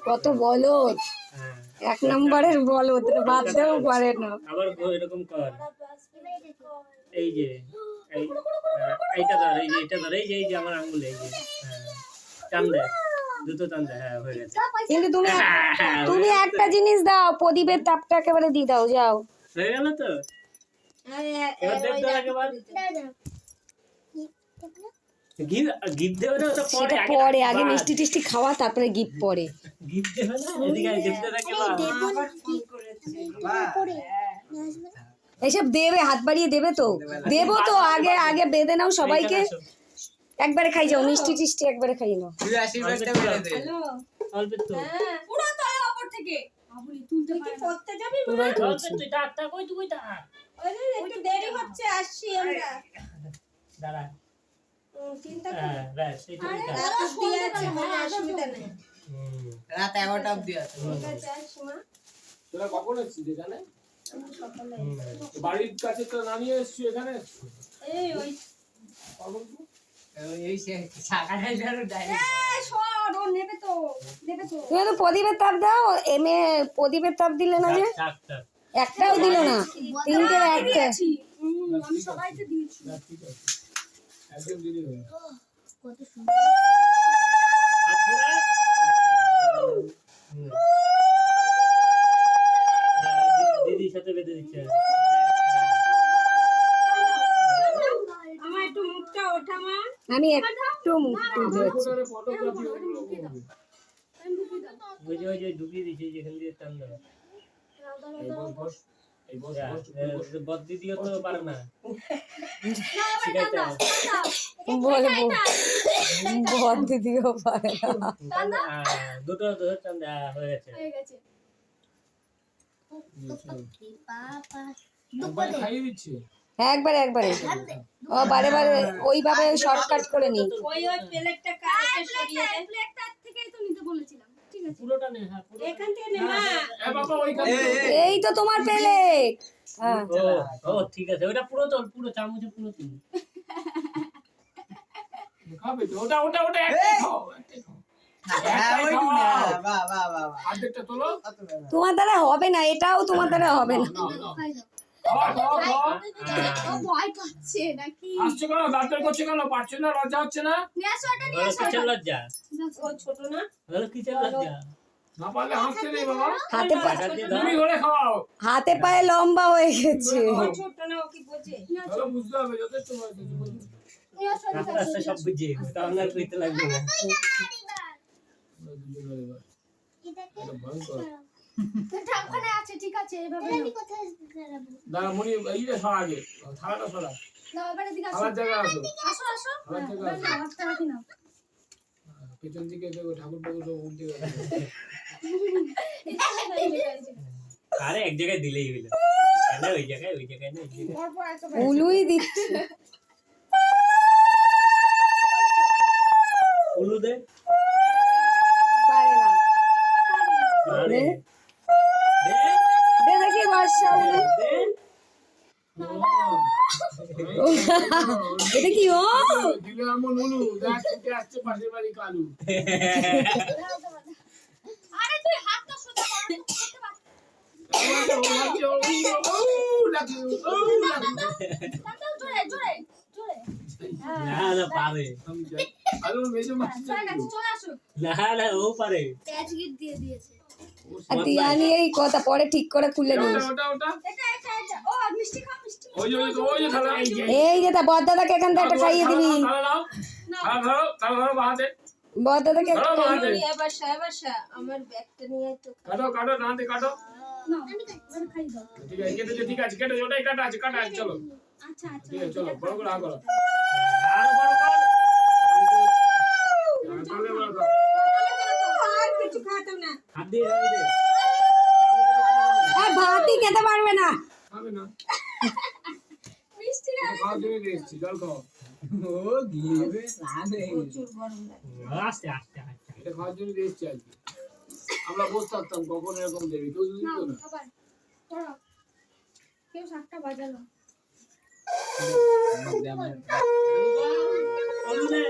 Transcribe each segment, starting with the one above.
কত বলদ, এক নম্বরের বলদ, বাঁধতেও পারে না। আবার এরকম কর, এই যে এইটা ধর, এই যে এটা ধর, এই যে আমার আঙ্গুল, এই যে টান দে, দুটো টান দে, হ্যাঁ হয়ে গেছে। কিন্তু তুমি একটা জিনিস দাও, প্রদীপের তাপটা একেবারে দিয়ে দাও, যাও। হয়ে গেল তো, এবার দেব তো একেবারে গিফট দেবে না, ওটা পরে, আগে মিষ্টি টিষ্টি খাওয়া, তারপরে গিফট পরে। গিফট দেবে না, এদিকে গিফট দেবে এইসব দেবে, হাত বাড়িয়ে দেবে তো, দেবো তো, আগে আগে বেঁধে নাও সবাইকে, একবারে খাই যাও, মিষ্টি টিষ্টি একবারে খাই নাও। রাত 11টা অবধি আছে। তোরা কখন এসেছিস এখানে? বাড়ির কাছে তো নামিয়ে এসছি এখানে। এই ওই এই শাখাটাই ধরো ডাইরেক্ট। এই সর, ও নেবে তো। তুমি তো প্রদীপের তাপ দাও, এমএ প্রদীপের তাপ দিলে না যে, একটাও দিল না, তিনটে একটা। আমি সবাইকে দিয়েছি। ঠিক আছে, একদম দিদি হয়ে কত সুন্দর। দিদির সাথে বেঁধে দিচ্ছে। আমার একটু মুখটা ওঠা মা, আমি একটু মুখ তুলতে যাচ্ছি। ওই যে ঢুকিয়ে দিচ্ছি, যেখান দিয়ে টান দেবে। বদ দিদিও তো পারে না, বলবো বদ দিদিও পারে না। দুটো টান দে, হয়ে গেছে। খাইয়ে দিচ্ছি। হ্যাঁ, একবারে ও বারে বারে ওইভাবে শর্টকাট করে নি। ওই প্লেটটা কাটে সরিয়ে দে। প্লেটটা থেকেই তো নিতে বলেছিলাম। ঠিক আছে, পুরোটা নে, হ্যাঁ এখান থেকে নে মা। এ বাবা ওইখানে এই তো তোমার প্লেট। হ্যাঁ, ও ঠিক আছে, ওটা পুরো তোল, পুরো চামচে পুরো তোল। খাবে তো, ওটা একটাই খাও, একটাই খাও। হ্যাঁ ওইটুকু না, বাহ বাহ বাহ। অর্ধেকটা তোলো। তোমার দ্বারা হবে না, এটাও তোমার দ্বারা হবে না। ভয় পাচ্ছে নাকি? আসছে কেন, দাঁতের করছে কেন, পারছে না, লজ্জা হচ্ছে না? নিয়ে আসো, এটা নিয়ে আসো। কিসের লজ্জা? ও ছোট না? বলো কিসের লজ্জা? না পারলে হাসতে নেই বাবা, হাতে তুমি করে খাওয়াও। হাতে পায়ে লম্বা হয়ে গেছে। ও ছোট না, ও কি বোঝে? তাহলে বুঝতে হবে, যথেষ্ট বয়স হয়েছে। নিয়ে আসো, আস্তে আস্তে সব বুঝিয়ে, তাহলে আর কইতে লাগবে না। দুজনের এবার এটা ভয়ঙ্কর। ঢাকনা আছে, ঠিক আছে, এভাবে আমি কোথায় দাঁড়াবো? দাঁড়া মনি, এই যে সরা আগে, থালাটা সরা, দাও এবারে দিকে আসো। থালার জায়গা আসো, আসো। থালার জায়গা আসো। হাতটা রাখি নাও। পেছন দিকে দেখো, ঠাকুর বাবু সব উল্টে গেছে। আরে এক জায়গায় দিলেই হইলো, না ওই জায়গায় না, এই জায়গায়। উলুই দিচ্ছে। উলু দে, পারে না। আরে দে দেখি বর্ষা উলু। দে। এটা কি? ও দিলে এমন উলু, দেখ ছুটে আসছে পাশের বাড়ি কালু। আরে তুই হাতটা সোজা কর, করতে পারছিস না। জোরে। না পারে, আলু মেজে মাছ চলে আসো। না ও পারে। প্যাচ গিট দিয়ে দিয়েছে। আর দিয়ানি এই কথা পরে ঠিক করে খুলে নিস। ওটা এটা। ও মিষ্টি খাও, মিষ্টি। ওই যে থালা, এই যে তা বড়দাদাকে এখান থেকে একটা খাইয়ে দিবি। থালা ধরো বাহাতে, বড়দাদাকে একটা খাইয়ে দিবি। এবার আমার ব্যাগটা নিয়ে তো কাটো নাতে কাটো। না, আমি খাই দাও। ঠিক আছে কেটে ওটাই কাটা আছে চলো। আচ্ছা। ঠিক আছে চলো, বড় করে করো। আর বড় কর। তাহলে বড় করো। আর কিছু খাতাম না। হাত দিয়ে দে। আর ভাতই খেতে পারবে না। খাবে না, মিষ্টি খাওয়ার জন্য দিয়েছি, জল খাও। ও গিলবে না দে। প্রচুর গরম লাগে। আস্তে। এটা খাওয়ার জন্য দিয়েছি আর কি। আমরা বসে থাকতাম, কখন এরকম দেবে, কেউ দিত নাও না। খাবার করো। কেউ 7টা বাজালো। উলু দে।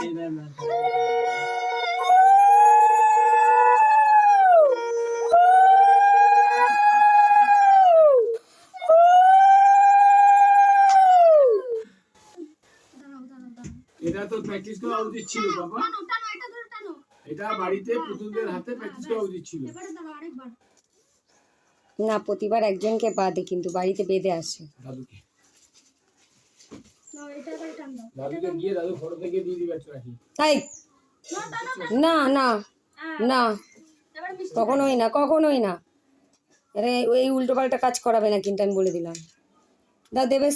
এই দে না। প্র্যাকটিস করা উচিত ছিল বাবা। টানো টানো এটা ধরে টানো এটা বাড়িতে পুতুলদের হাতে প্র্যাকটিস করা উচিত ছিল। এবারে দাও আরেকবার না, প্রতিবার একজনকে বাদে কিন্তু বাড়িতে বেঁধে আসে। দাদুকে নাও এটা এবারে টান দাও দাদুকে গিয়ে দাদু ফটো থেকে দিয়ে দিবে একটা রাখি। তাই নাও টানো না না না, এবারে মিষ্টি কখনোই না, কখনোই না। আরে ওই উল্টো পাল্টা কাজ করাবে না কিন্তু, আমি বলে দিলাম। দাও দেবের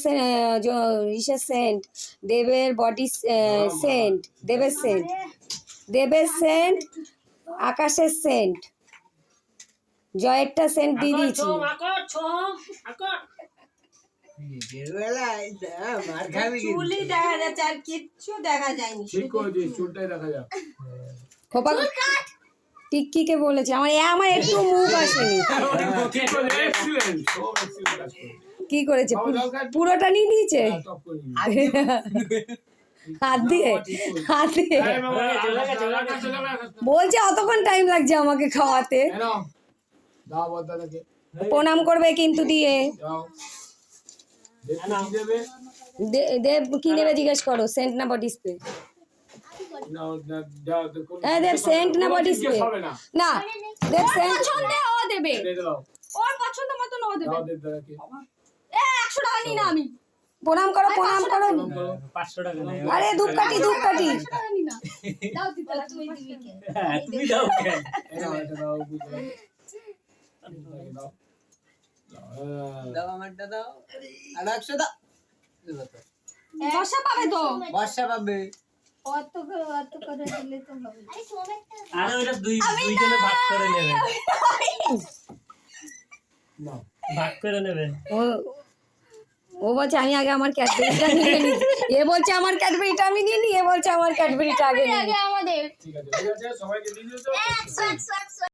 ইসের সেন্ট, দেবের বডি সেন্ট, দেবের সেন্ট, দেবের সেন্ট, আকাশের সেন্ট, জয়েরটা সেন্ট দিয়ে দিয়েছি। বেরোবেলায় মার খাবি কিন্তু। চুলই দেখা যাচ্ছে আর কিচ্ছু দেখা যায়নি। ঠিক করেছিস, চুলটাই দেখা যাক। খোপা টিক্কিকে বলেছি, আমার একটু মুখ আসেনি। Excellent, so excellent কাজ করেছিস। কি করেছে, বাবা, দাও কাট। পুরোটা নিয়ে নিয়েছে হ্যাঁ, top করে নিবি। হাত দিয়ে, হাত দিয়ে। এই বাবা, চলে গেছে। বলছে অতক্ষণ টাইম লাগছে আমাকে খাওয়াতে। এই নাও। দাও বল দাদাকে। প্রণাম করবে কিন্তু দিয়ে। দাও। দেখতে কি দেবে? দেব কি নেবে জিজ্ঞেস করো, সেন্ট না বডি স্প্রে? নাও, দাও, দেখো। হ্যাঁ দেব, সেন্ট না বডি স্প্রে? জিজ্ঞেস হবে না। না দেব সেন্ট। পছন্দে ও দেবে দিয়ে দাও। ওর পছন্দ মতন ও দেবে দাও দে দাদাকে। 100 টাকা নিই না আমি প্রণাম করো, প্রণাম করো। 500 টাকা নেই। আরে ধূপকাঠি, ধূপকাঠি। 100 টাকা নিই না দাও দিতে তুমি দিবি কে হ্যাঁ, তুমি দাও কেন? এই নাও, এটা দাও, বুঝলে। এটাকে দাও। হ্যাঁ। দাও আমারটা দাও। আর 100 দাও। দেবো তো। বর্ষা পাবে তো বর্ষা পাবে। অত করে দিলে তো হবে আরে ওইটা দুইজনে ভাগ করে নেবে। নাও। ভাগ করে নেবে। ও বলছে আমি আগে আমার ক্যাডবেরিটা নিয়ে নিই, এ বলছে আমার ক্যাডবেরিটা আমি নিয়ে নিই, এ বলছে আমার ক্যাডবেরিটা আগে নিয়ে নিই। আমাদের ঠিক আছে, ঠিক আছে, সবাইকে দিয়ে দিও তো। 100